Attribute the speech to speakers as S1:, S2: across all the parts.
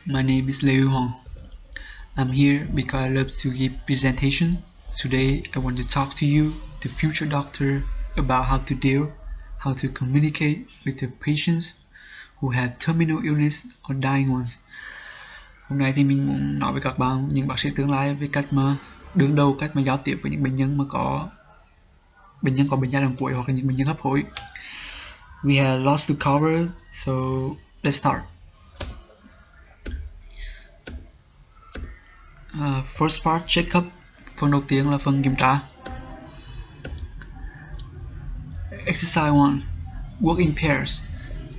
S1: My name is Lê Hong. I'm here because I love to give presentation. Today I want to talk to you, the future doctor, about how to communicate with the patients who have terminal illness or dying ones. Hôm nay thì mình muốn nói với các bạn, những bác sĩ tương lai, về cách mà giao tiếp với những bệnh nhân có bệnh giai đoạn cuối hoặc là những bệnh nhân hấp hối. We have lots to cover, so let's start. First part, check-up. Phần đầu tiên là phần kiểm tra. Exercise 1. Work in pairs.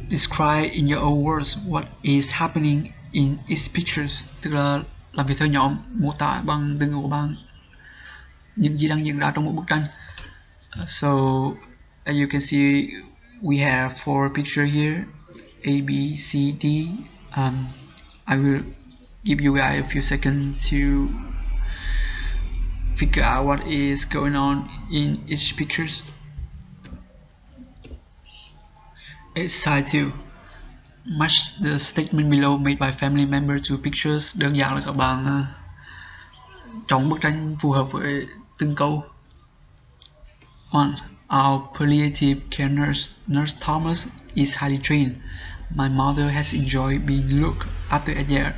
S1: Describe in your own words what is happening in each pictures. Tức là làm việc theo nhóm, mô tả bằng từ ngữ của bạn những gì đang diễn ra trong một bức tranh. So as you can see, we have 4 pictures here, A, B, C, D. I will give you guys a few seconds to figure out what is going on in each pictures. Exercise 2. Match the statement below made by family member to pictures. Đơn giản là các bạn chọn bức tranh phù hợp với từng câu. 1. Our palliative care nurse Thomas, is highly trained. My mother has enjoyed being looked after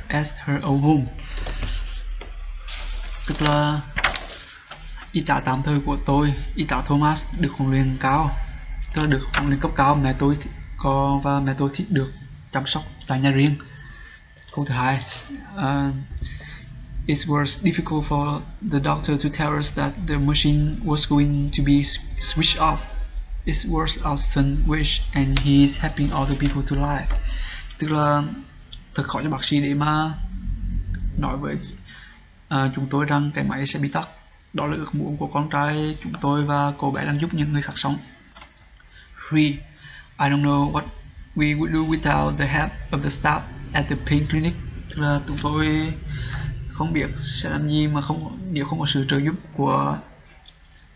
S1: at her own home. Tức là y tá tạm thời của tôi, y tá Thomas, được huấn luyện cao, tức là được huấn luyện cấp cao. Mẹ tôi thích được chăm sóc tại nhà riêng. Câu thứ hai, it was difficult for the doctor to tell us that the machine was going to be switched off. It was our son's wish and he is helping other people to lie. Tức là thật khó cho bác sĩ để mà nói với chúng tôi rằng cái máy sẽ bị tắt. Đó là ước muốn của con trai chúng tôi và cô bé đang giúp những người khác sống. 3. I don't know what we would do without the help of the staff at the pain clinic. Tức là chúng tôi không biết sẽ làm gì mà nếu không có sự trợ giúp của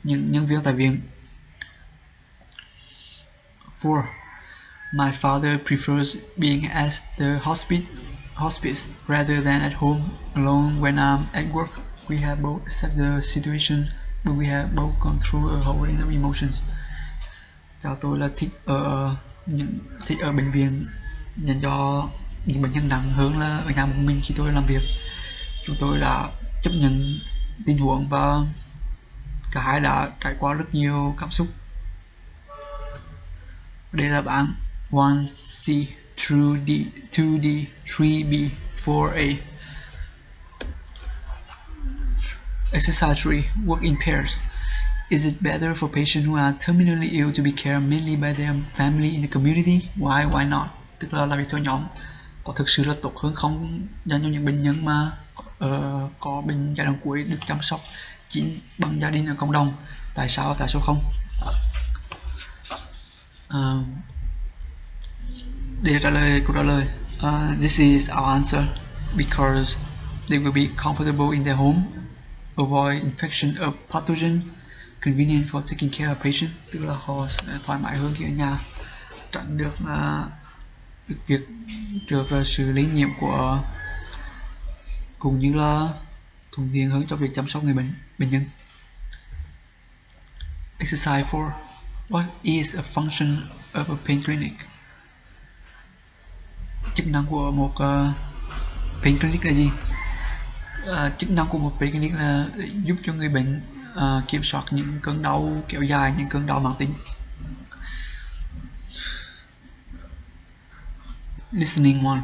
S1: những nhân viên tại viện. 4. My father prefers being at the hospice rather than at home alone when I'm at work. We have both accepted the situation, but we have both gone through a whole range of emotions. Cháu tôi là thích ở bệnh viện dành cho những bệnh nhân nặng hơn là ở nhà một mình khi tôi làm việc. Chúng tôi đã chấp nhận tình huống và cả hai đã trải qua rất nhiều cảm xúc. Đây là bảng 1C, 2D, 3B, 4A. Exercise 3. Work in pairs. Is it better for patients who are terminally ill to be cared mainly by their family in the community? Why not? Tức là làm việc theo nhóm có thực sự là tốt hơn không dành cho những bệnh nhân mà có bệnh giai đoạn cuối được chăm sóc chính bằng gia đình ở cộng đồng? Tại sao không? Để trả lời câu trả lời, this is our answer because they will be comfortable in their home, avoid infection of pathogen, convenient for taking care of patient. Tức là họ sẽ thoải mái hơn khi ở nhà, tránh được việc sự lây nhiễm của, cũng như là thuận tiện hơn cho việc chăm sóc người bệnh nhân. Exercise 4. What is a function of a pain clinic? Chức năng của một pain clinic là gì? Chức năng của một pain clinic là giúp cho người bệnh kiểm soát những cơn đau kéo dài, những cơn đau mãn tính. Listening 1.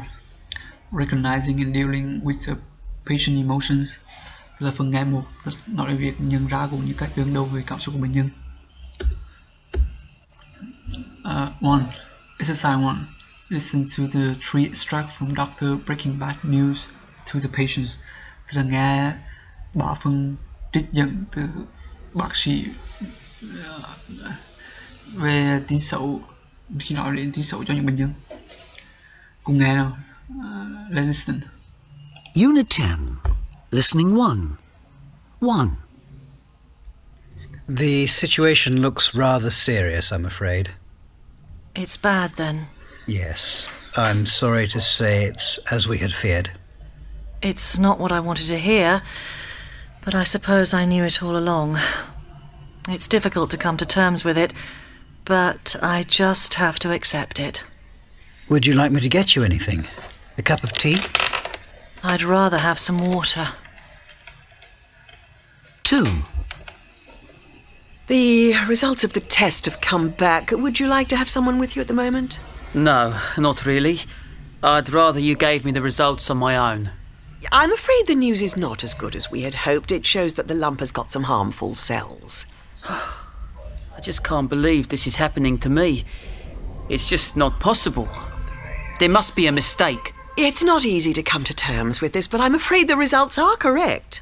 S1: Recognizing and dealing with the patient emotions. Tức là phần nghe 1 nói về việc nhận ra cũng như cách đương đầu với cảm xúc của bệnh nhân. 1. Exercise 1. Listen to the 3 extracts from doctor breaking bad news to the patients. Tức là nghe 3 phần trích dẫn từ bác sĩ về tin xấu, khi nói đến tin xấu cho những bệnh nhân. Cùng nghe nào. Let's listen.
S2: Unit 10. Listening 1. 1.
S3: The situation looks rather serious, I'm afraid.
S4: It's bad then.
S3: Yes. I'm sorry to say it's as we had feared.
S4: It's not what I wanted to hear, but I suppose I knew it all along. It's difficult to come to terms with it, but I just have to accept it.
S3: Would you like me to get you anything? A cup of tea?
S4: I'd rather have some water.
S2: 2.
S5: The results of the test have come back. Would you like to have someone with you at the moment?
S6: No, not really. I'd rather you gave me the results on my own.
S5: I'm afraid the news is not as good as we had hoped. It shows that the lump has got some harmful cells.
S6: I just can't believe this is happening to me. It's just not possible. There must be a mistake.
S5: It's not easy to come to terms with this, but I'm afraid the results are correct.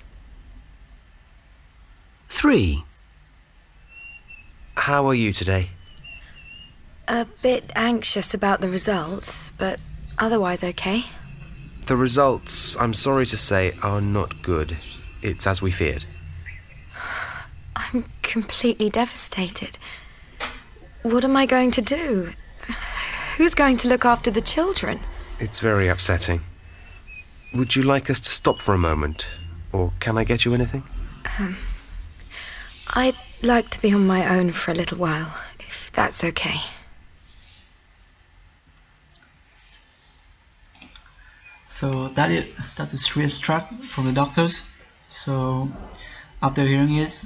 S2: 3.
S7: How are you today?
S8: A bit anxious about the results, but otherwise okay.
S7: The results, I'm sorry to say, are not good. It's as we feared.
S8: I'm completely devastated. What am I going to do? Who's going to look after the children?
S7: It's very upsetting. Would you like us to stop for a moment? Or can I get you anything?
S8: I'd like to be on my own for a little while, if that's okay.
S1: So that's a stress track from the doctors. So after hearing it,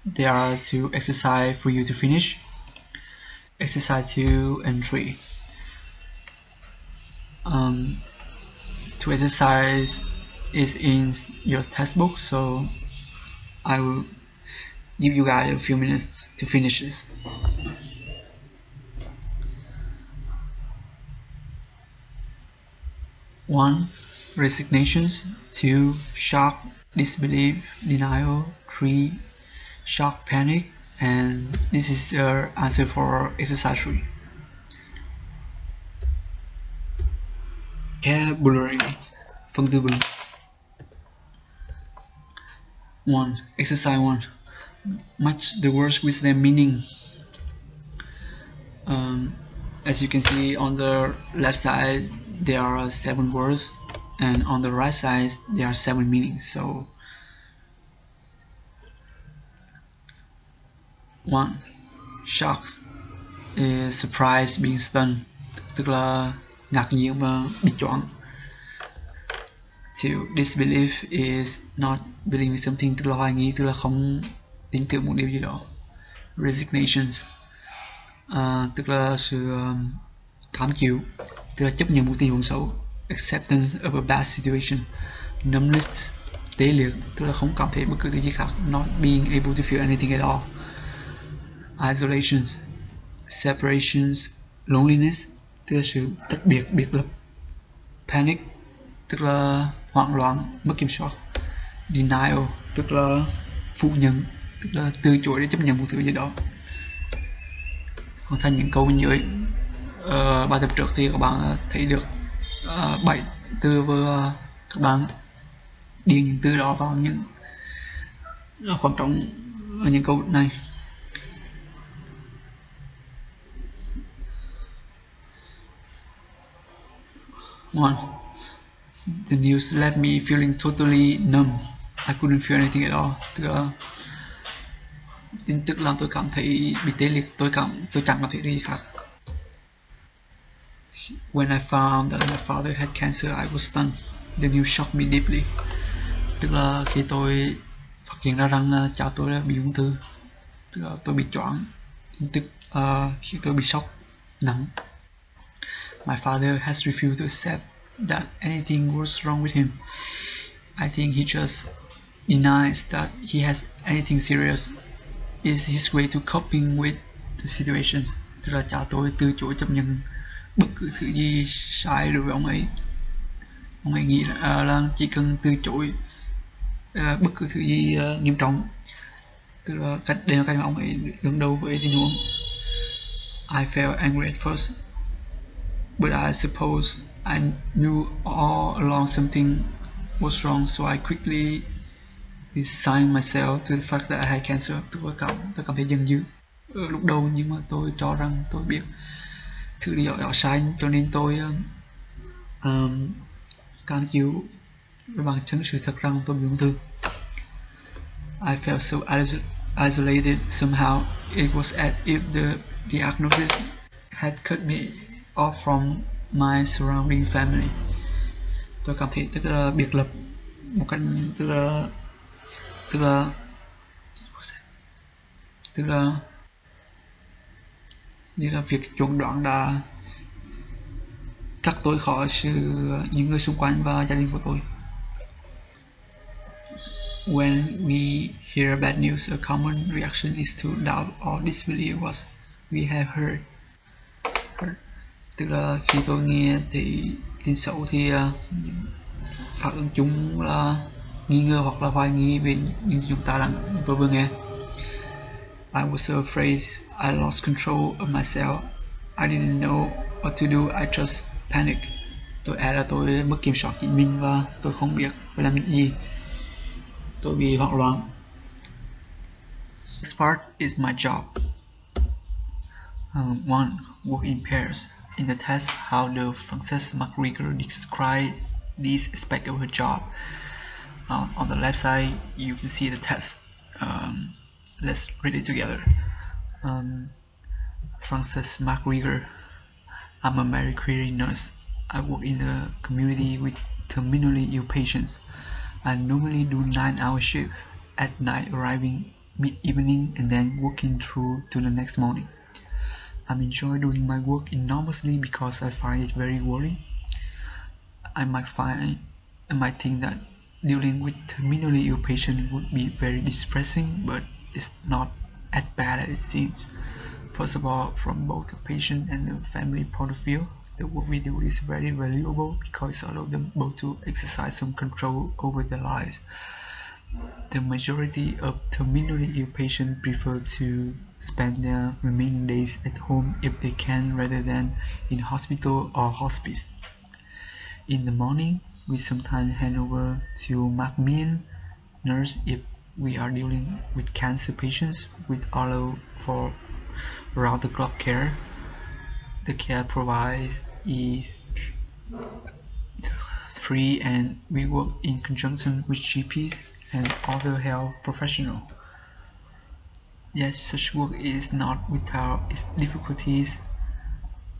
S1: they are to exercise for you to finish. Exercise 2 and 3. To exercise is in your textbook, so I will give you guys a few minutes to finish this. 1. Resignations. 2. Shock, disbelief, denial. 3. Shock, panic. And this is your answer for exercise 3. Vocabulary. Phần từ vựng. 1. Exercise 1. Match the words with their meaning. As you can see on the left side there are 7 words, and on the right side there are 7 meanings. So 1. Shocks is surprise, being stunned, tức là ngạc nhiên và bị choáng. 2. Disbelief is not believing something, tức là hoài nghi, tức là không tin tưởng một điều gì đó. Resignations, tức là sự cam chịu, tức là chấp nhận một tình huống xấu. Acceptance of a bad situation. Numbness, tê liệt, tức là không cảm thấy bất cứ thứ gì khác. Not being able to feel anything at all. Isolations, separations, loneliness, tức là sự tách biệt, biệt lập. Panic, tức là hoảng loạn, mất kiểm soát. Denial, tức là phủ nhận, tức là từ chối để chấp nhận một thứ gì đó. Hoàn thành những câu như vậy. Bài tập trước thì các bạn thấy được 7 từ và các bạn điền những từ đó vào những khoảng trống ở những câu này. One. The news left me feeling totally numb. I couldn't feel anything at all. Tức là tin tức làm tôi cảm thấy bị tê liệt, tôi chẳng cảm thấy gì khác. When I found that my father had cancer, I was stunned. The news shocked me deeply. Tức là khi tôi phát hiện ra rằng cha tôi đã bị ung thư, tức là tôi bị choáng. Tin tức khi tôi bị sốc nặng. My father has refused to accept that anything was wrong with him. I think he just denies that he has anything serious. Is his way to coping with the situation. Tức là cha tôi từ chối chấp nhận bất cứ thứ gì sai đối với ông ấy. Ông ấy nghĩ là chỉ cần từ chối bất cứ thứ gì nghiêm trọng, tức là đây là cách mà ông ấy đương đầu với tình huống. I felt angry at first, but I suppose I knew all along something was wrong, so I quickly resigned myself to the fact that I had cancer. Tôi cảm thấy giận dữ lúc đầu, nhưng mà tôi cho rằng tôi biết thứ lý do sai, cho nên tôi cam chịu với bằng chứng sự thật rằng tôi bị ung thư. I felt so isolated somehow. It was as if the diagnosis had cut me off from my surrounding family. Tôi cảm thấy tức là biệt lập một cách tức là như là việc chẩn đoán đã cắt tôi khỏi những người xung quanh và gia đình của tôi. When we hear bad news, a common reaction is to doubt or disbelieve what we have heard. Tức là khi tôi nghe thì tin xấu thì phản ứng chung là nghi ngờ hoặc là hoài nghi về những chúng tôi vừa nghe. I was so afraid I lost control of myself. I didn't know what to do. I just panicked. Tôi là tôi mất kiểm soát chính mình và tôi không biết phải làm những gì. Tôi bị hoảng loạn. This part is my job. 1. Work in pairs. In the test, how the Frances McGregor described these aspects of her job. On the left side, you can see the test. Let's read it together. Frances McGregor. I'm a Marie Curie nurse. I work in a community with terminally ill patients. I normally do 9-hour shift at night, arriving mid-evening and then working through to the next morning. I enjoy doing my work enormously because I find it very worrying. I might think that dealing with terminally ill patients would be very distressing, but it's not as bad as it seems. First of all, from both the patient and the family point of view, the work we do is very valuable because it allows them both to exercise some control over their lives. The majority of terminally ill patients prefer to spend their remaining days at home if they can rather than in hospital or hospice. In the morning, we sometimes hand over to Macmillan nurse if we are dealing with cancer patients, which allow for round-the-clock care. The care provided is free and we work in conjunction with GPs and other health professionals. Yet such work is not without its difficulties.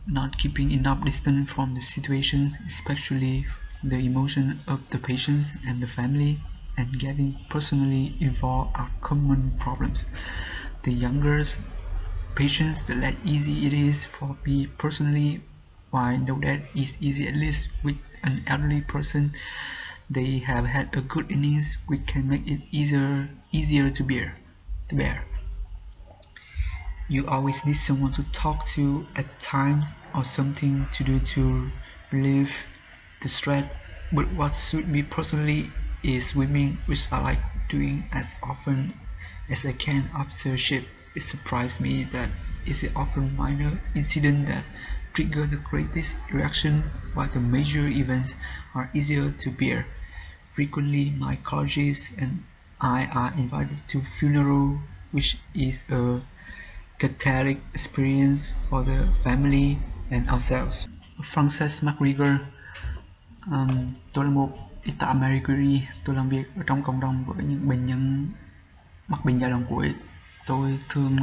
S1: Not keeping enough distance from the situation, especially the emotion of the patients and the family, and getting personally involved are common problems. The younger patients, the less easy it is for me personally. While I know that is easy, at least with an elderly person, they have had a good innings which can make it easier to bear. You always need someone to talk to at times or something to do to relieve the stress, but what suits me personally is swimming, which I like doing as often as I can after shift. It surprised me that it's often minor incidents that trigger the greatest reaction, while the major events are easier to bear. Frequently, my colleagues and I are invited to funeral, which is a cathartic experience for the family and ourselves. Frances McGregor. Tôi là một y tá Marie Curie. Tôi làm việc ở trong cộng đồng với những bệnh nhân mắc bệnh giai đoạn cuối. Tôi thường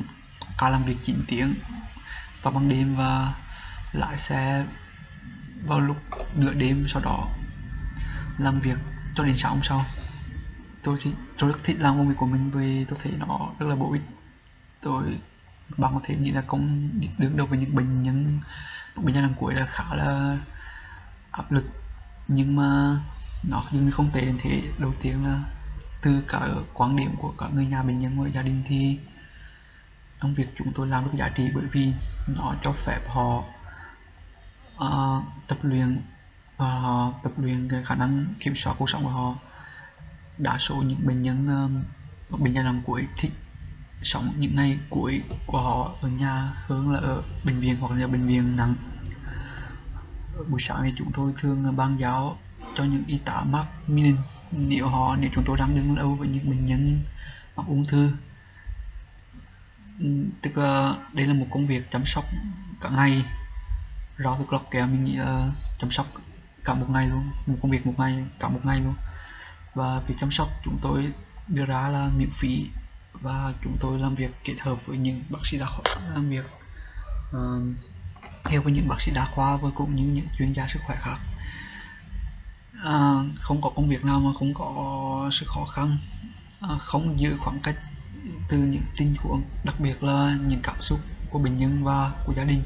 S1: ca làm việc 9 tiếng vào ban đêm và lái xe vào lúc nửa đêm, sau đó làm việc cho đến sáng hôm sau. Tôi rất thích làm công việc của mình vì tôi thấy nó rất là bổ ích. Bạn có thể nghĩ là công đứng đầu với những bệnh nhân giai đoạn cuối là khá là áp lực, nhưng mà nó dường như không tệ đến thế. Đầu tiên là từ cả quan điểm của cả người nhà bệnh nhân và gia đình thì công việc chúng tôi làm rất giá trị, bởi vì nó cho phép họ tập luyện cái khả năng kiểm soát cuộc sống của họ. Đa số những bệnh nhân bệnh giai đoạn cuối thích sống những ngày cuối của họ ở nhà hơn là ở bệnh viện hoặc là bệnh viện nặng. Buổi sáng thì chúng tôi thường ban giáo cho những y tá mắc Millen nếu chúng tôi đang đứng lâu với những bệnh nhân mắc ung thư. Tức là đây là một công việc chăm sóc cả ngày, rau từ lọc kéo mình nghĩ là chăm sóc cả một ngày luôn, một công việc cả một ngày luôn. Và việc chăm sóc chúng tôi đưa ra là miễn phí, và chúng tôi làm việc kết hợp với những bác sĩ đa khoa, làm việc theo với những bác sĩ đa khoa và cũng như những chuyên gia sức khỏe khác. Không có công việc nào mà không có sự khó khăn, không giữ khoảng cách từ những tình huống, đặc biệt là những cảm xúc của bệnh nhân và của gia đình,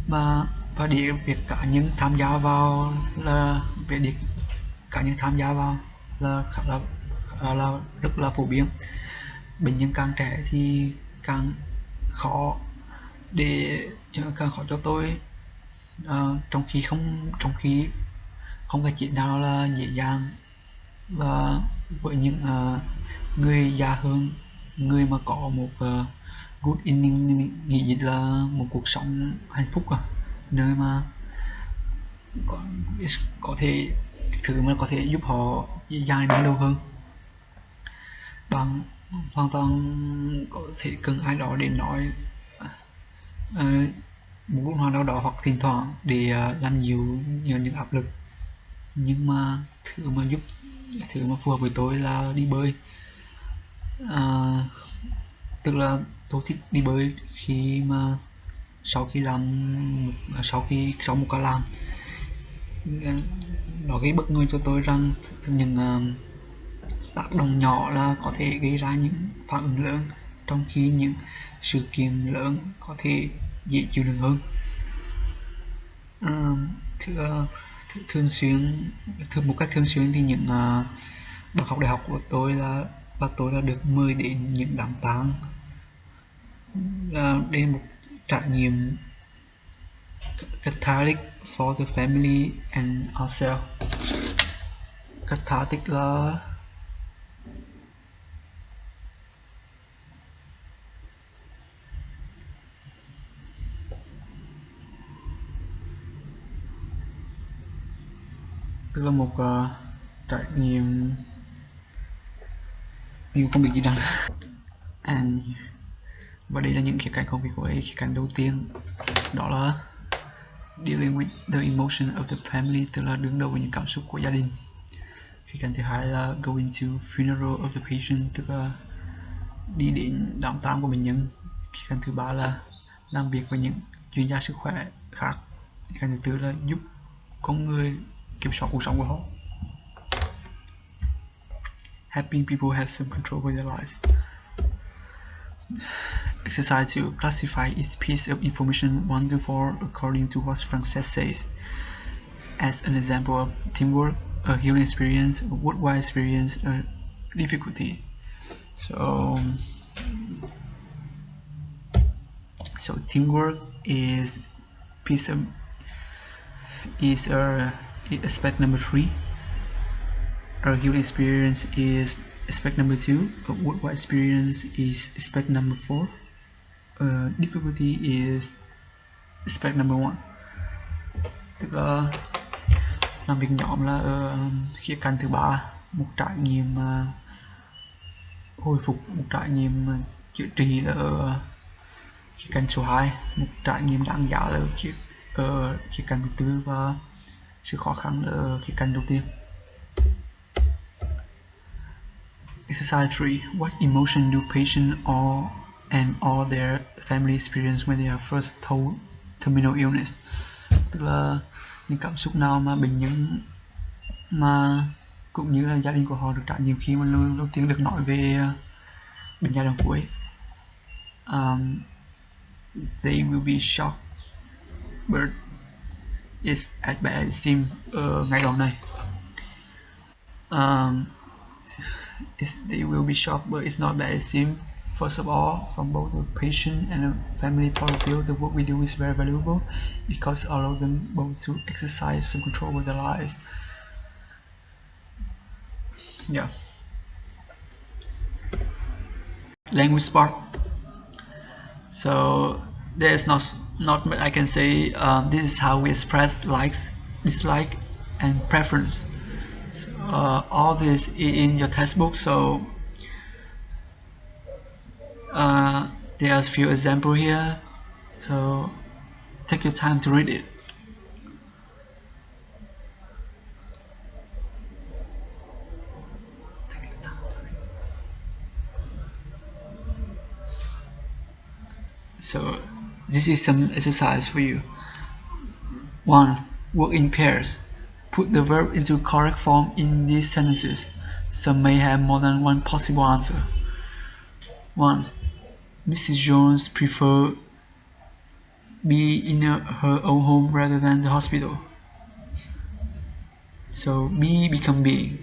S1: và để việc cá nhân tham gia vào là là rất là phổ biến. Bệnh nhân càng trẻ thì càng khó cho tôi, trong khi không phải chuyện nào là dễ dàng. Và với những người già hơn, người mà có một good ending, nghĩ dịch là một cuộc sống hạnh phúc, nơi mà có thể thứ mà có thể giúp họ dài đến lâu hơn. Bạn hoàn toàn có thể cần ai đó để nói một lúc nào đó hoặc thỉnh thoảng để làm nhiều những áp lực. Nhưng mà thứ mà phù hợp với tôi là đi bơi. Tức là tôi thích đi bơi sau một ca làm. Nó gây bất ngờ cho tôi rằng những tác động nhỏ là có thể gây ra những phản ứng lớn, trong khi những sự kiện lớn có thể dễ chịu đựng hơn. Một cách thường xuyên thì những bạn học đại học của tôi là được mời đến những đám tang, đây là một trải nghiệm cathartic for the family and ourselves. Cathartic là tức là một trải nghiệm mình không biết gì đâu. Và đây là những khía cạnh công việc của ấy. Khía cạnh đầu tiên đó là dealing with the emotion of the family, tức là đương đầu với những cảm xúc của gia đình. Khía cạnh thứ hai là going to funeral of the patient, tức là đi đến đám tang của bệnh nhân. Khía cạnh thứ ba là làm việc với những chuyên gia sức khỏe khác. Khía cạnh thứ tư là giúp con người kiểm soát cuộc sống của họ. Helping people have some control over their lives. Exercise to classify each piece of information 1 to 4 according to what Frances says. As an example of teamwork, a healing experience, a worldwide experience, a difficulty. So teamwork is aspect number 3. Our healing experience is aspect number 2. A worldwide experience is aspect number 4. Difficulty is aspect number 1. Tức là làm việc nhóm là khía cạnh thứ ba, một trải nghiệm hồi phục, một trải nghiệm chữa trị là ở khía cạnh số 2, một trải nghiệm đáng giá là ở khía cạnh thứ tư, và sự khó khăn là ở khía cạnh đầu tiên. Exercise 3. What emotion do patients and all their family experience when they are first told terminal illness? Tức là những cảm xúc nào mà bệnh nhân mà cũng như là gia đình của họ được trải nghiệm khi mà lần đầu tiên được nói về bệnh giai đoạn cuối. They will be shocked, but it's as bad as it seems. Ngày đoạn này they will be shocked, but it's not bad as it seems. First of all, from both the patient and the family point of view, the work we do is very valuable because it allows them both to exercise some control over their lives. Yeah. Language part. So there's not much I can say. This is how we express likes, dislike, and preference. So, all this in your textbook. So there's a few examples here. So Take your time to read it. So this is some exercise for you. 1. Work in pairs. Put the verb into correct form in these sentences. Some may have more than one possible answer. 1. Mrs. Jones prefer be in her own home rather than the hospital. So be become being.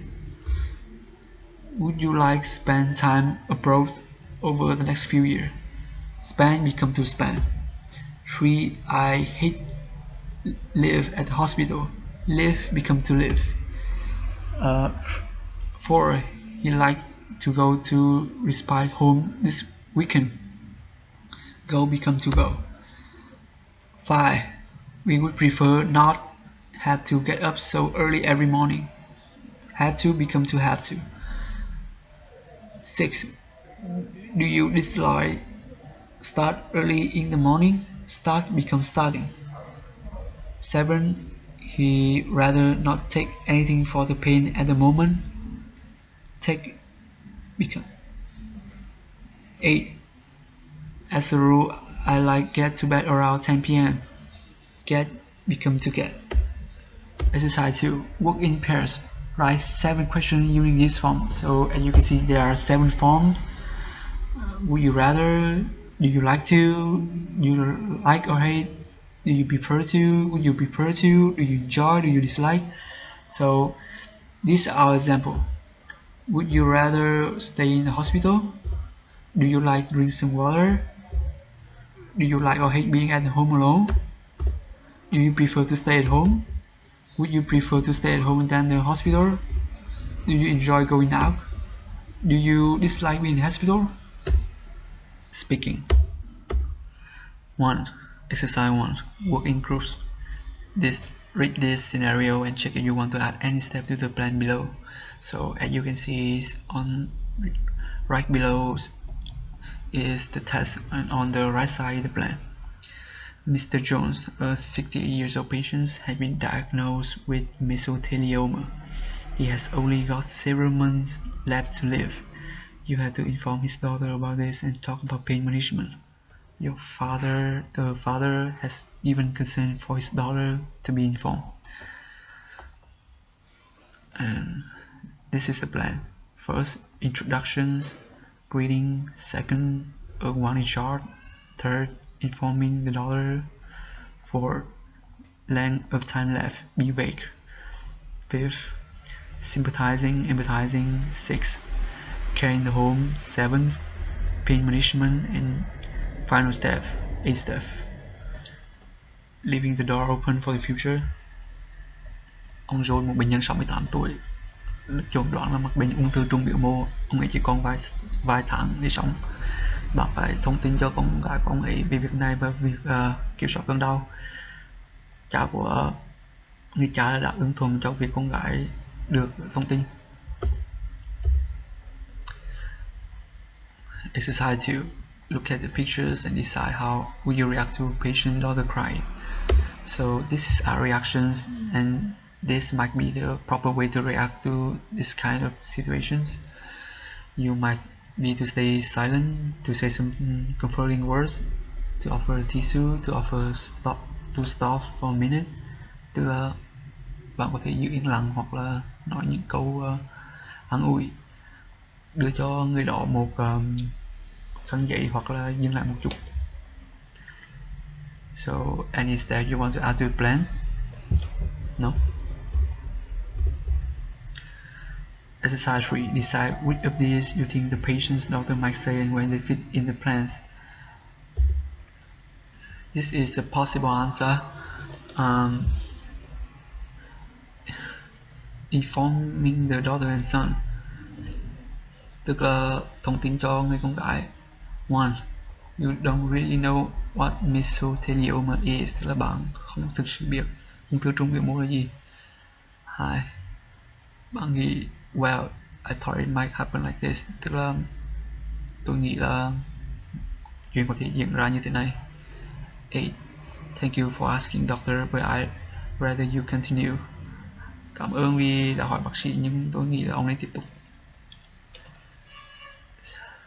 S1: Would you like spend time abroad over the next few years? Spend become to spend. 3. I hate live at the hospital. Live become to live. 4. He likes to go to respite home this weekend. Go become to go. 5. We would prefer not have to get up so early every morning. Have to become to have to. 6. Do you dislike start early in the morning? Start become starting. 7. He rather not take anything for the pain at the moment. Take become. 8. As a rule, I like get to bed around 10 p.m. Get become to get. Exercise 2. Work in pairs. Write 7 questions using this form. So as you can see, there are 7 forms. Would you rather? Do you like to? Do you like or hate? Do you prefer to? Would you prefer to? Do you enjoy? Do you dislike? So these are our example. Would you rather stay in the hospital? Do you like drink some water? Do you like or hate being at home alone? Do you prefer to stay at home? Would you prefer to stay at home than the hospital? Do you enjoy going out? Do you dislike being in the hospital? Speaking. 1. Exercise 1. Work in groups. Read this scenario and check if you want to add any step to the plan below. So as you can see, on right below is the test, and on the right side the plan. Mr. Jones, a 68 years old patient, has been diagnosed with mesothelioma. He has only got several months left to live. You have to inform his daughter about this and talk about pain management. The father has even consent for his daughter to be informed. And this is the plan. First, introductions, greeting. Second, one in short. Third, informing the daughter. 4. Length of time left, be vague. 5. Sympathizing, empathizing. 6. Caring the home. 7. Pain management. And final step, 8 step. Leaving the door open for the future. Ông John, một bệnh nhân 68 tuổi, chẩn đoán là mắc bệnh ung thư trung biểu mô. Ông ấy chỉ còn vài tháng để sống. Bạn phải thông tin cho con gái của ông ấy về việc này và việc kiểm soát cơn đau. Cha của người cha đã ưng thuận cho việc con gái được thông tin. Exercise 2. Look at the pictures and decide how would you react to a patient daughter crying. So this is our reactions, and this might be the proper way to react to this kind of situations. You might need to stay silent, to say some comforting words, to offer a tissue, to offer stop for a minute. Tức là bạn có thể giữ yên lặng hoặc là nói những câu an ủi, đưa cho người đó một khăn giấy hoặc là dừng lại một chút. So any step you want to add to the plan? No? Exercise 3. Decide which of these you think the patient's doctor might say and when they fit in the plans. This is a possible answer. Informing the daughter and son, tức là thông tin cho người con gái. 1. You don't really know what mesothelioma is, tức là bạn không thực sự biết ung thư trung biểu mô là gì. 2. Bạn nghĩ well, I thought it might happen like this, tức là tôi nghĩ là chuyện có thể diễn ra như thế này. 8. Thank you for asking, doctor, but I'd rather you continue. Cảm ơn vì đã hỏi bác sĩ, nhưng tôi nghĩ là ông nên tiếp tục.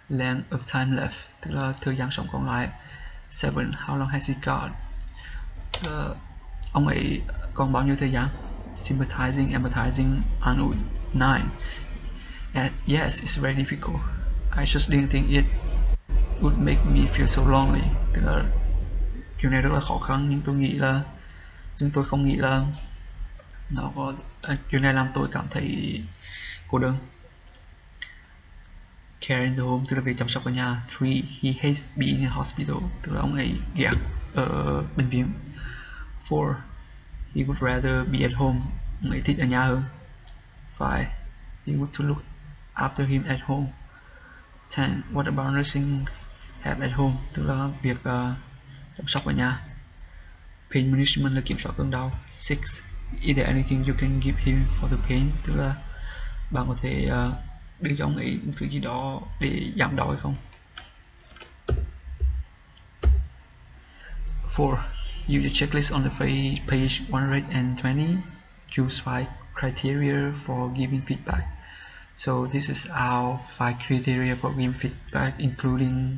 S1: Length of time left, tức là thời gian sống còn lại. 7. How long has he got? Ông ấy còn bao nhiêu thời gian? Sympathizing, empathizing, an ủi. 9. Yes, it's very difficult. I just didn't think it would make me feel so lonely. Tức là điều này rất là khó khăn, nhưng tôi không nghĩ là điều này làm tôi cảm thấy cô đơn. Care in the home, tức là việc chăm sóc ở nhà. 3. He hates being in hospital, tức là ông ấy ghét ở bệnh viện. 4. He would rather be at home, ông ấy thích ở nhà hơn. 5. He would to look after him at home. 10. What about nursing help at home, tức là việc chăm sóc ở nhà. Pain management là kiểm soát cơn đau. 6. Is there anything you can give him for the pain, tức là bạn có thể đưa cho ông ấy một thứ gì đó để giảm đau hay không. 4. Use the checklist on the page 120. Choose 5 criteria for giving feedback. So this is our 5 criteria for giving feedback, including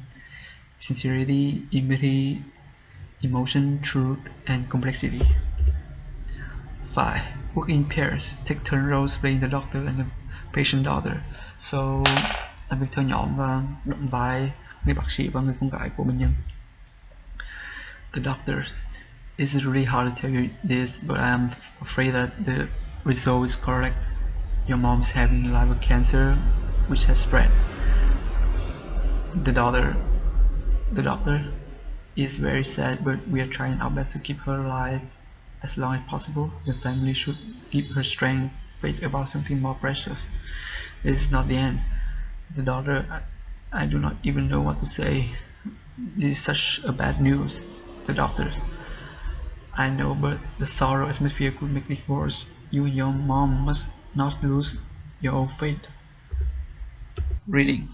S1: sincerity, empathy, emotion, truth, and complexity. 5. Work in pairs. Take turn roles playing the doctor and the patient daughter. So làm việc theo nhóm và động vai người bác sĩ và người con gái của bệnh nhân. The doctors. It's really hard to tell you this, but I'm afraid that the result is correct. Your mom's having liver cancer, which has spread. The doctor is very sad, but we are trying our best to keep her alive as long as possible. The family should give her strength, faith about something more precious. This is not the end. The daughter, I do not even know what to say. This is such a bad news. The doctors, I know, but the sorrow atmosphere could make it worse. You and your mom must not lose your own faith. Reading.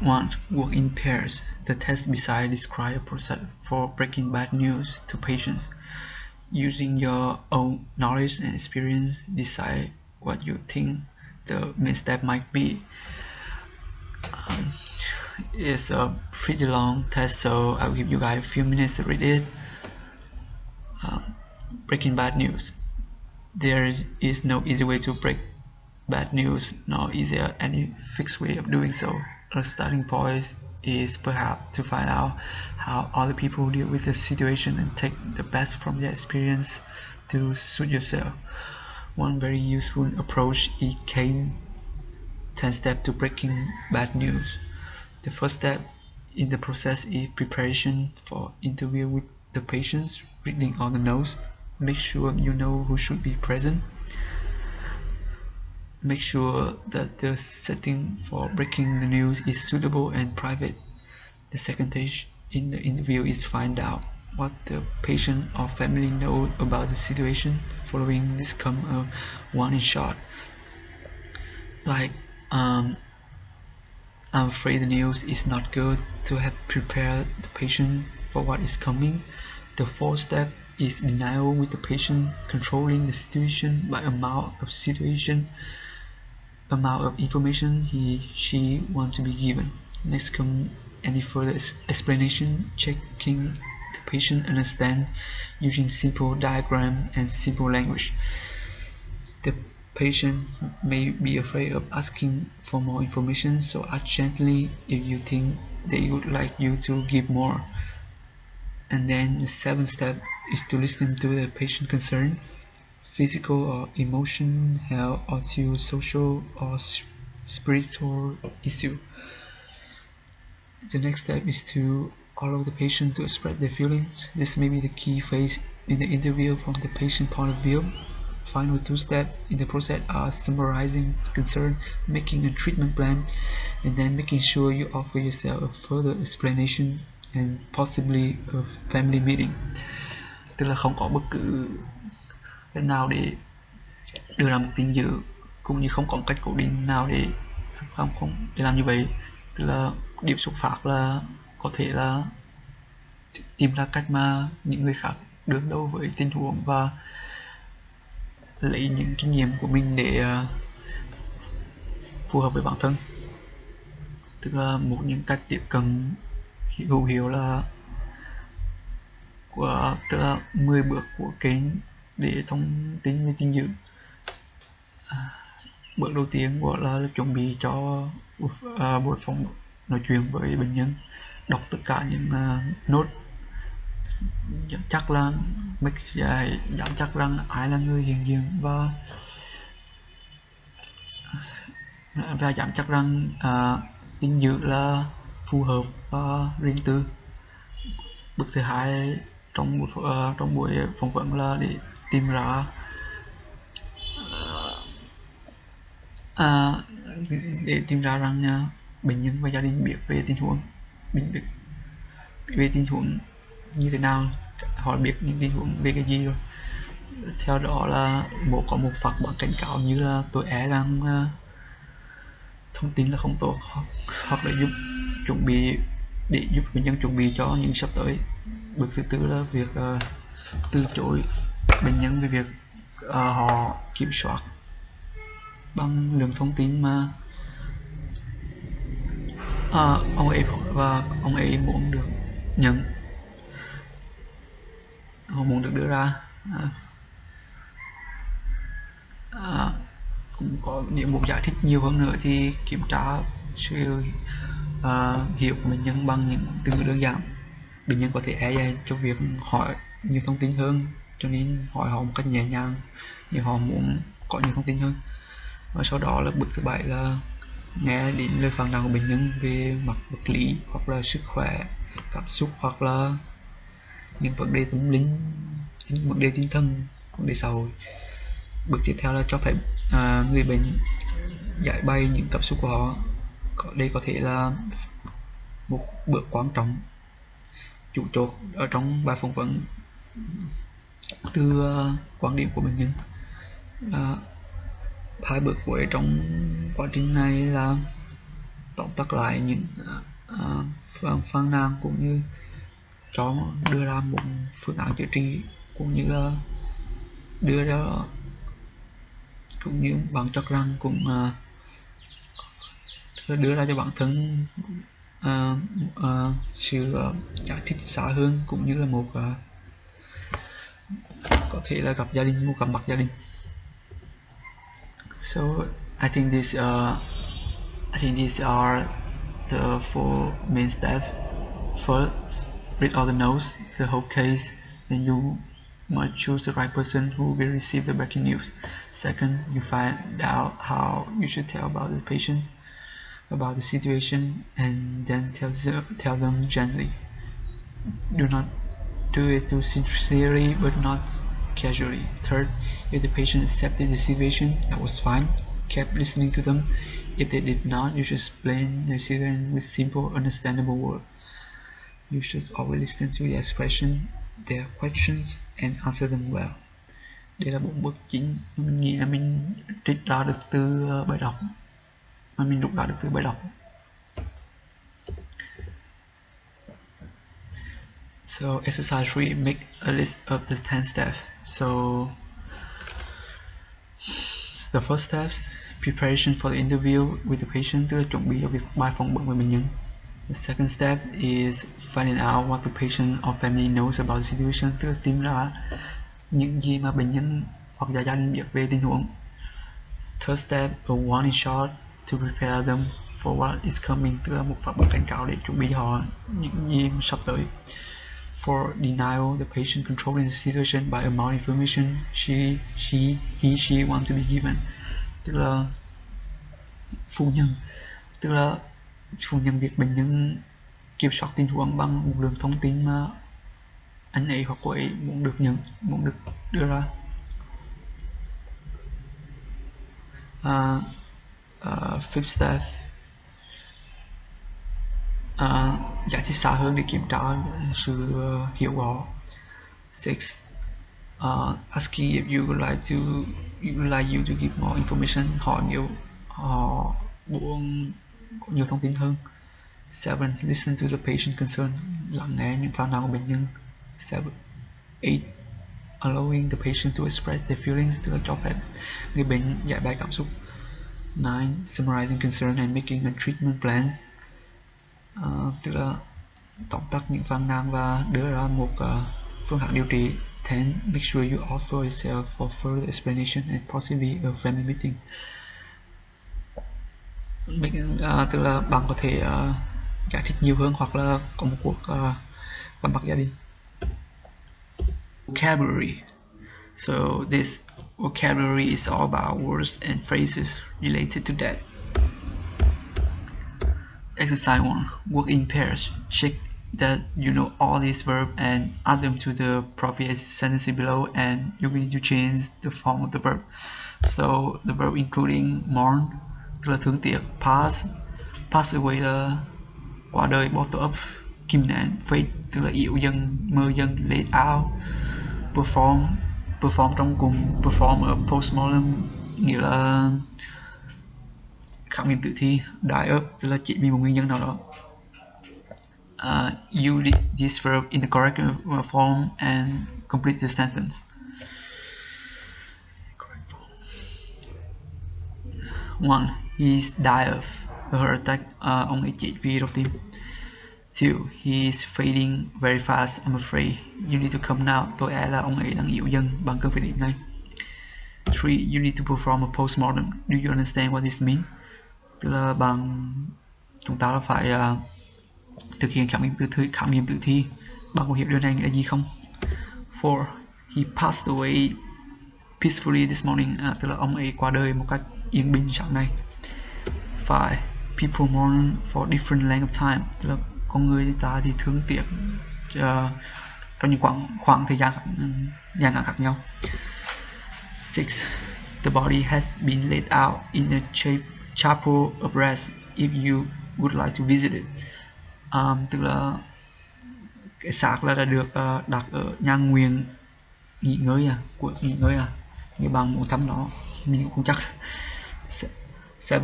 S1: 1. Work in pairs. The text beside describes a process for breaking bad news to patients. Using your own knowledge and experience, decide what you think the main step might be. It's a pretty long test, so I'll give you guys a few minutes to read it. Breaking bad news. There is no easy way to break bad news, nor is there any fixed way of doing so. A starting point is perhaps to find out how other people deal with the situation and take the best from their experience to suit yourself. One very useful approach is 10 steps to breaking bad news. The first step in the process is preparation for interview with the patients, reading all the notes. Make sure you know who should be present. Make sure that the setting for breaking the news is suitable and private. The second stage in the interview is find out what the patient or family know about the situation. Following this come a warning shot, like I'm afraid the news is not good, to have prepared the patient for what is coming. The fourth step is denial with the patient, controlling the situation by amount of information she wants to be given. Next come any further explanation, checking the patient understand using simple diagram and simple language. The patient may be afraid of asking for more information, so ask gently if you think they would like you to give more. And then the seventh step is to listen to the patient concern, physical or emotional health, or to social or spiritual issue. The next step is to allow the patient to express their feelings. This may be the key phase in the interview from the patient point of view. Final two steps in the process are summarizing the concern, making a treatment plan, and then making sure you offer yourself a further explanation and possibly a family meeting. Tức là không có bất cứ cách nào để đưa ra một tin dữ, cũng như không có cách cố định nào để làm như vậy. Tức là điểm xuất phát là có thể là tìm ra cách mà những người khác đương đầu với tình huống và lấy những kinh nghiệm của mình để phù hợp với bản thân. Tức là một những cách tiếp cận hữu hiệu là tức là 10 bước của kênh để thông tin về dinh dưỡng. Bước đầu tiên của là chuẩn bị cho buổi phỏng nói chuyện với bệnh nhân, đọc tất cả những nốt, dám chắc là dám chắc rằng ai là người hiện diện và dám chắc rằng dinh dưỡng là phù hợp và riêng tư. Bước thứ hai trong buổi phỏng vấn là để tìm ra rằng bệnh nhân và gia đình biết về tình huống như thế nào, họ biết những tình huống về cái gì rồi. Theo đó là có một phác bản cảnh cáo như là tôi e rằng thông tin là không tốt, hoặc là giúp bệnh nhân chuẩn bị cho những sắp tới. Bước thứ tư là việc từ chối bệnh nhân về việc họ kiểm soát bằng lượng thông tin mà ông ấy muốn được nhận, họ muốn được đưa ra. Cũng có nếu muốn giải thích nhiều hơn nữa thì kiểm tra sự hiểu của bệnh nhân bằng những từ ngữ đơn giản. Bệnh nhân có thể e dè cho việc hỏi nhiều thông tin hơn, cho nên hỏi họ một cách nhẹ nhàng nếu họ muốn có nhiều thông tin hơn. Và sau đó là bước thứ 7 là nghe đến lời phàn nàn của bệnh nhân về mặt vật lý hoặc là sức khỏe, cảm xúc, hoặc là những vấn đề tâm linh, vấn đề tinh thần, vấn đề xã hội. Bước tiếp theo là cho phép người bệnh giải bày những cảm xúc của họ. Đây có thể là một bước quan trọng chủ chốt ở trong bài phỏng vấn từ quan điểm của bệnh nhân. Hai bước cuối trong quá trình này là tóm tắt lại những phàn nàn cũng như đưa ra một phương án chữa trị, cũng như là bằng chắc rằng cũng đưa ra cho bản thân sự giải thích xa hơn, cũng như là một có thể là gặp mặt gia đình. So I think these are the 4 main steps. First, read all the notes, the whole case, then you must choose the right person who will receive the breaking news. Second, you find out how you should tell about the patient, about the situation, and then tell them gently. Do not do it too sincerely, but not casually. Third, if the patient accepted the situation, that was fine. Keep listening to them. If they did not, you should explain the situation with simple, understandable words. You should always listen to their expression, their questions, and answer them well. Đây là 4 bước chính mình nghĩ là mình trích ra được từ bài đọc, mà mình rút ra được từ bài đọc. So exercise 3, make a list of the 10 steps. So the first steps, preparation for the interview with the patient, tức là chuẩn bị cho việc bài phỏng vấn với bệnh nhân. The second step is finding out what the patient or family knows about the situation, tức là tìm ra những gì mà bệnh nhân hoặc gia đình biết về tình huống. Third step, a warning shot to prepare them for what is coming, tức là một phản ứng cảnh cáo để chuẩn bị họ những gì sắp tới. For denial, the patient controlling the situation by amount of information she wants to be given, tức là phủ nhận việc bệnh nhân kiểm soát tình huống bằng một lượng thông tin mà anh ấy hoặc cô ấy muốn được đưa ra. Fifth step, giải thích xa hơn để kiểm tra sự hiểu của họ. Sixth, asking if you would like you to give more information, hỏi nếu họ muốn có nhiều thông tin hơn. 7. Listen to the patient concern, lắng nghe những phàn nàn của bệnh nhân. 8. Allowing the patient to express their feelings, tức là cho phép người bệnh giải bày cảm xúc. 9. Summarizing concern and making a treatment plans, tức là tóm tắt những phàn nàn và đưa ra một phương án điều trị. 10. Make sure you offer yourself for further explanation and possibly a family meeting. Tức là bạn có thể giải thích nhiều hơn hoặc là có một cuộc gặp mặt gia đình. Vocabulary. So this vocabulary is all about words and phrases related to that. Exercise 1. Work in pairs. Check that you know all these verbs and add them to the appropriate sentences below, and you will need to change the form of the verb. So the verb including mourn, tức là thương tiếc, pass away là qua đời, bottle up, kìm nén, fade tức là yếu dần, mờ dần, laid out, perform trong cùng, perform ở postmortem nghĩa là khám nghiệm tử thi, die up tức là chết vì một nguyên nhân nào đó. Use this verb in the correct form and complete the sentence. 1. He's died of a heart attack. Ông ấy chết vì đau tim. 2. He's fading very fast. I'm afraid you need to come now. Tôi e là ông ấy đang yếu dần. Bạn cần phải đến ngay. 3. You need to perform a postmortem. Do you understand what this means? Tức là chúng ta là phải thực hiện khám nghiệm tử thi. Bạn có hiểu điều này là gì không? 4. He passed away peacefully this morning. Tức là ông ấy qua đời một cách yên bình sáng nay. 5. People mourn for different length of time. Tức là con người ta thì thương tiếc trong những khoảng thời gian ngắn khác nhau. 6. The body has been laid out in a chapel of rest if you would like to visit it. Tức là cái xác là đã được đặt ở nhà nguyện nghỉ ngơi như bạn muốn thăm nó, mình cũng không chắc. 7.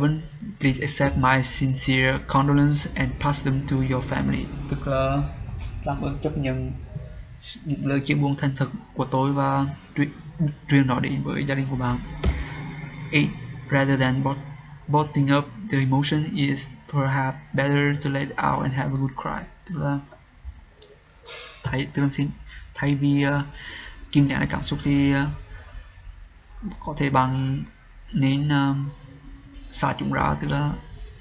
S1: Please accept my sincere condolence and pass them to your family. Tức là làm ơn chấp nhận những lời chia buồn thành thực của tôi và truyền nó đến với gia đình của bạn. 8. Rather than bottling up the emotion, it is perhaps better to let it out and have a good cry. Tức là thay vì kìm nén cảm xúc thì có thể bạn nên xả chúng ra, tức là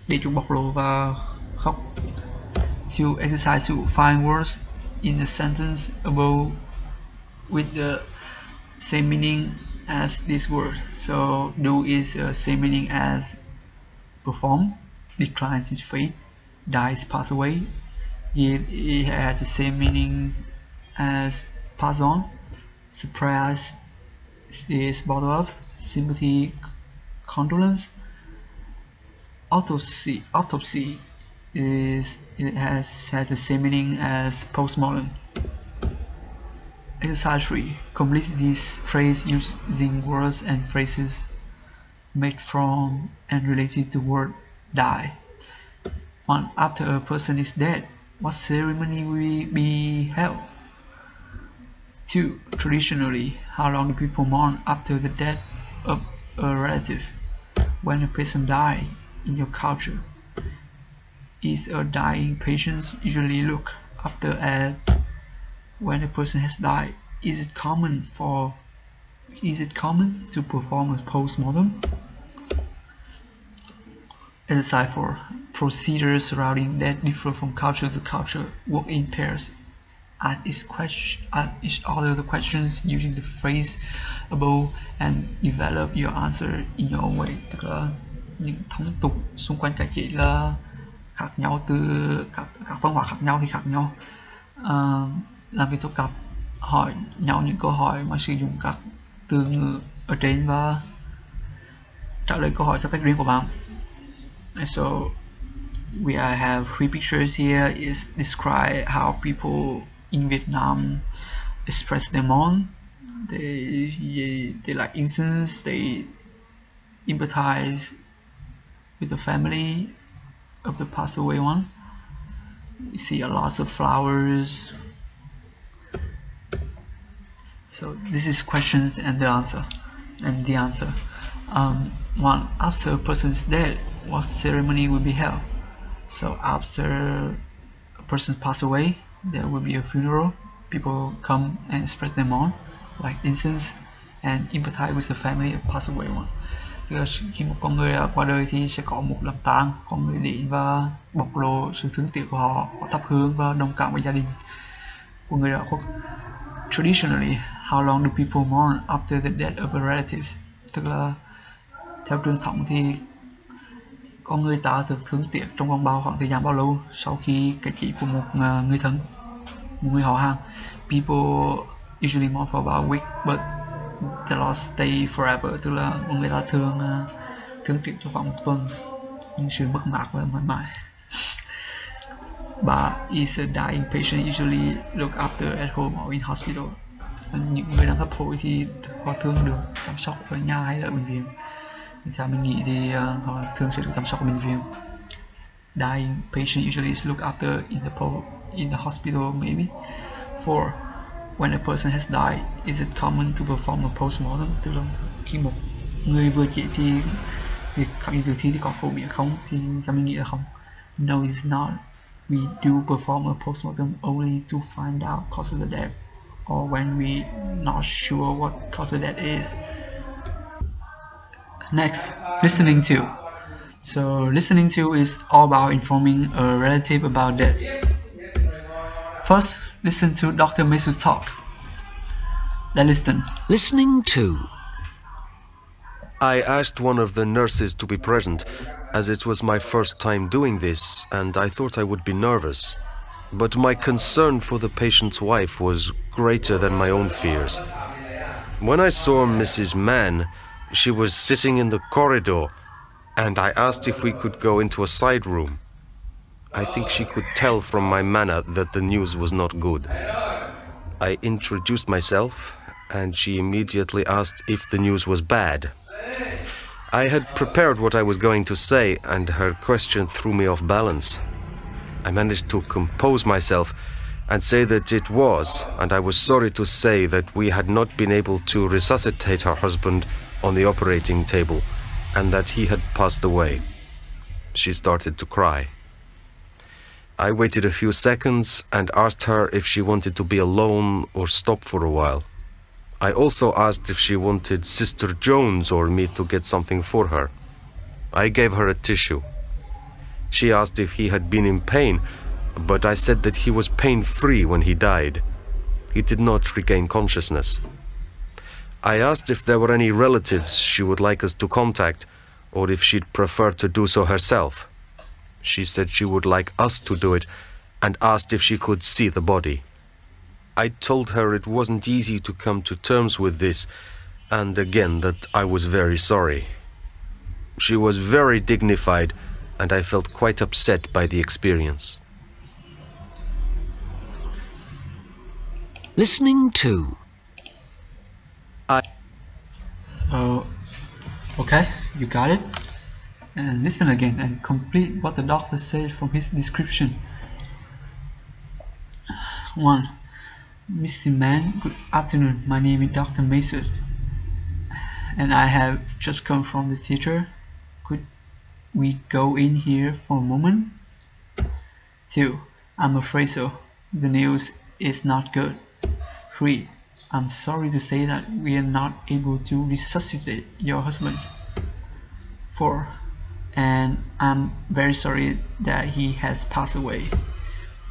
S1: để chúng bộc lộ và khóc. So exercise to find words in the sentence above with the same meaning as this word. So do is same meaning as perform, declines is fate, dies pass away. Give it has the same meaning as pass on. Surprise is bottle up. Sympathy, condolence. Autopsy has the same meaning as postmortem. Exercise 3. Complete this phrase using words and phrases made from and related to the word die. 1. After a person is dead, what ceremony will be held? 2. Traditionally, how long do people mourn after the death of a relative? When a person dies in your culture, is a dying patient usually looked after at when a person has died? Is it common to perform a postmortem? Exercise 4. Procedures surrounding death differ from culture to culture. Work in pairs. Ask each other the questions using the phrase above and develop your answer in your own way. Tức là những thông tục xung quanh cái chết là khác nhau, từ các văn hóa khác nhau thì khác nhau. Làm việc theo cặp, hỏi nhau những câu hỏi mà sử dụng các từ ngữ ở trên và trả lời câu hỏi theo cách riêng của bạn. So we have 3 pictures here. Is describe how people in Vietnam express their mourn. They like incense. They empathize with the family of the passed away one. You see a lot of flowers. So this is questions and the answer. One, after a person is dead, what ceremony will be held? So after a person passed away, there will be a funeral. People come and express their mourn, like incense, and empathize with the family of passed away one. Tức là khi một con người qua đời thì sẽ có một đám tang, con người đến và bộc lộ sự thương tiếc của họ, họ thắp hương và đồng cảm với gia đình của người đã khuất. Traditionally, how long do people mourn after the death of a relatives? Tức là theo truyền thống thì con người ta được thương tiếc trong vòng khoảng thời gian bao lâu sau khi cái chết của một người thân, một người họ hàng. People usually mourn for about a week, but the loss stay forever. Tức là người ta thường thương tiếc cho khoảng một tuần, những sự mất mát và mãi mãi. But is a dying patient usually looked after at home or in hospital? Những người đang hấp hối thì họ thường được chăm sóc ở nhà hay là ở bệnh viện. Theo mình nghĩ thì họ thường sẽ được chăm sóc ở bệnh viện. Dying patient usually is looked after in the hospital maybe. 4. When a person has died, is it common to perform a postmortem? Tức là khi một người vừa chết thì việc khám nghiệm tử thi thì có phổ biến không? Thì theo mình nghĩ là không. No, it's not. We do perform a postmortem only to find out cause of the death, or when we're not sure what cause of death is. Next, listening to. So listening to is all about informing a relative about death. First, listen to Dr. Mesu's talk. Let's listen.
S2: Listening to.
S7: I asked one of the nurses to be present, as it was my first time doing this, and I thought I would be nervous. But my concern for the patient's wife was greater than my own fears. When I saw Mrs. Mann, she was sitting in the corridor, and I asked if we could go into a side room. I think she could tell from my manner that the news was not good. I introduced myself, and she immediately asked if the news was bad. I had prepared what I was going to say, and her question threw me off balance. I managed to compose myself and say that it was, and I was sorry to say that we had not been able to resuscitate her husband on the operating table, and that he had passed away. She started to cry. I waited a few seconds and asked her if she wanted to be alone or stop for a while. I also asked if she wanted Sister Jones or me to get something for her. I gave her a tissue. She asked if he had been in pain, but I said that he was pain-free when he died. He did not regain consciousness. I asked if there were any relatives she would like us to contact, or if she'd prefer to do so herself. She said she would like us to do it, and asked if she could see the body. I told her it wasn't easy to come to terms with this, and again that I was very sorry. She was very dignified, and I felt quite upset by the experience.
S2: Listening to.
S1: So, okay, you got it? And listen again and complete what the doctor said from his description. 1. Mr. Mann, good afternoon. My name is Dr. Mason, and I have just come from the theater. Could we go in here for a moment? 2. I'm afraid so. The news is not good. 3. I'm sorry to say that we are not able to resuscitate your husband. 4. And I'm very sorry that he has passed away.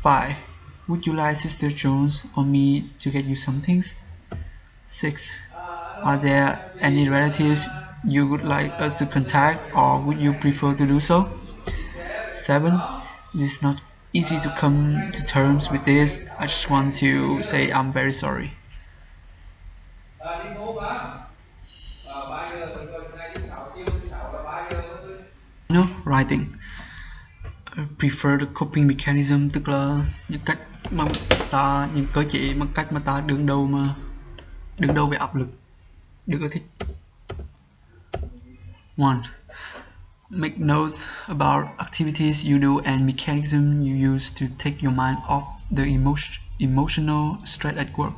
S1: 5. Would you like Sister Jones or me to get you some things? 6. Are there any relatives you would like us to contact, or would you prefer to do so? 7. It is not easy to come to terms with this. I just want to say I'm very sorry. Writing. Prefer the coping mechanism, tức là những cách mà những cơ chế bằng cách mà ta đương đầu với áp lực, đừng có thích. 1. Make notes about activities you do and mechanism you use to take your mind off the emotional stress at work.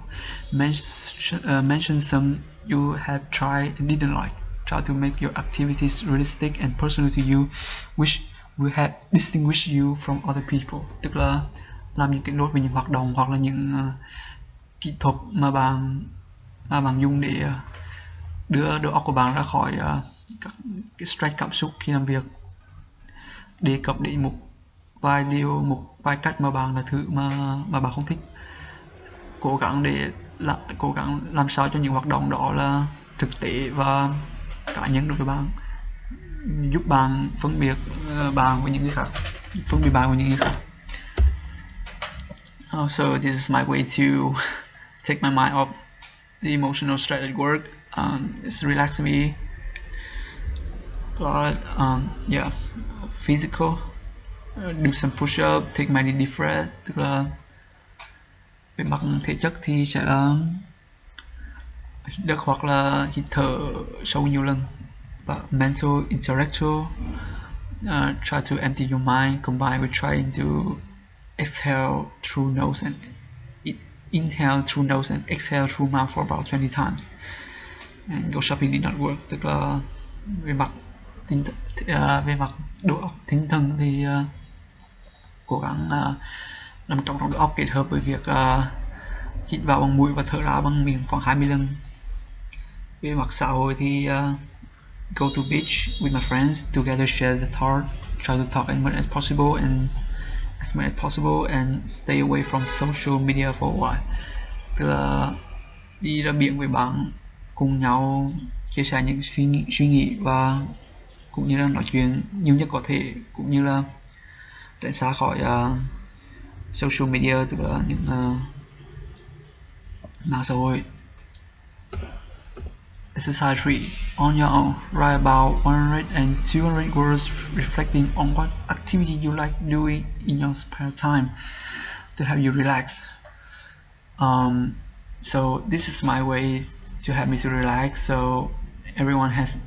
S1: Mention some you have tried and didn't like. Try to make your activities realistic and personal to you, which will help distinguish you from other people. Tức là làm những cái nốt về những hoạt động hoặc là những kỹ thuật mà bạn dùng để đưa đầu óc của bạn ra khỏi các cái stress cảm xúc khi làm việc. Đề cập đến một vài cách mà bạn là thứ mà bạn không thích. Cố gắng làm sao cho những hoạt động đó là thực tế và cá nhân đối với bạn, giúp bạn phân biệt bạn với những người khác. So this is my way to take my mind off the emotional stress at work. It's relaxing me. But yeah, physical, do some push-up, take many deep breaths. Tức là về mặt thể chất thì sẽ là hít đất hoặc là hít thở sâu nhiều lần. But mental, intellectual, try to empty your mind, combined with trying to exhale through nose and inhale through nose and exhale through mouth for about 20 times. And go shopping did not work. Tức là về mặt độ óc tinh thần thì cố gắng nằm trong đầu óc kết hợp với việc hít vào bằng mũi và thở ra bằng miệng khoảng 20 lần. Về mặt xã hội thì go to beach with my friends, together share the thought, try to talk as much as possible and stay away from social media for a while. Tức là đi ra biển với bạn, cùng nhau chia sẻ những suy nghĩ và cũng như là nói chuyện nhiều nhất có thể, cũng như là tránh xa khỏi social media, tức là những mạng xã hội. Exercise 3. On your own, write about 100 and 200 words reflecting on what activity you like doing in your spare time to help you relax. So this is my way to help me to relax. So everyone has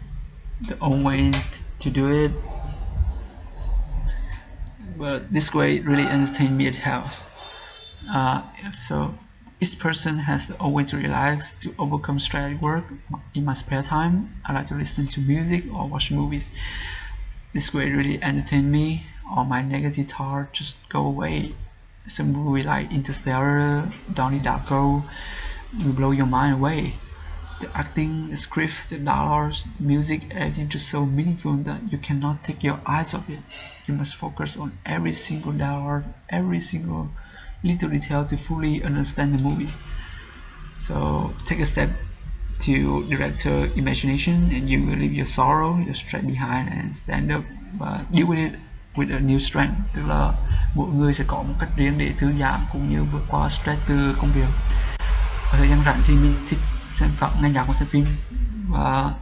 S1: their own way to do it, but this way really entertains me at house. So each person has their own way to relax, to overcome stress at work. In my spare time, I like to listen to music or watch movies. This way really entertain me. All my negative thoughts just go away. Some movie like Interstellar, Donnie Darko will blow your mind away. The acting, the script, the dialogues, the music, everything just so meaningful that you cannot take your eyes off it. You must focus on every single dialogue, every single little detail to fully understand the movie. So take a step to director imagination and you will leave your sorrow, your stress behind and stand up và deal with it with a new strength. Tức là mỗi người sẽ có một cách riêng để thư giãn cũng như vượt qua stress từ công việc. Ở thời gian rảnh thì mình thích xem nghe nhạc và xem phim, và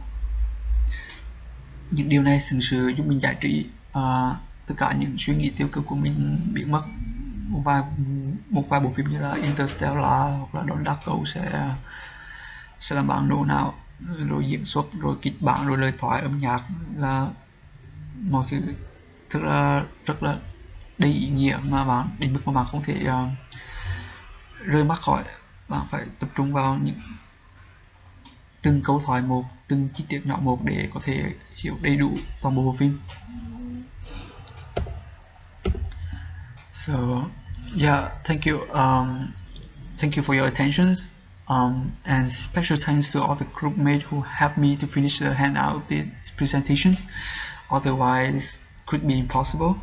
S1: những điều này thực sự giúp mình giải trí. Tất cả những suy nghĩ tiêu cực của mình biến mất. Một vài bộ phim như là Interstellar hoặc là Donnie Darko sẽ làm bạn nổ não, rồi diễn xuất, rồi kịch bản, rồi lời thoại, âm nhạc, là mọi thứ rất là đầy ý nghĩa mà bạn đến mức mà bạn không thể rơi mắt khỏi. Bạn phải tập trung vào những từng câu thoại một, từng chi tiết nhỏ một để có thể hiểu đầy đủ toàn bộ bộ phim. So yeah, thank you for your attentions, and special thanks to all the group mates who helped me to finish the handout, the presentations. Otherwise, it could be impossible.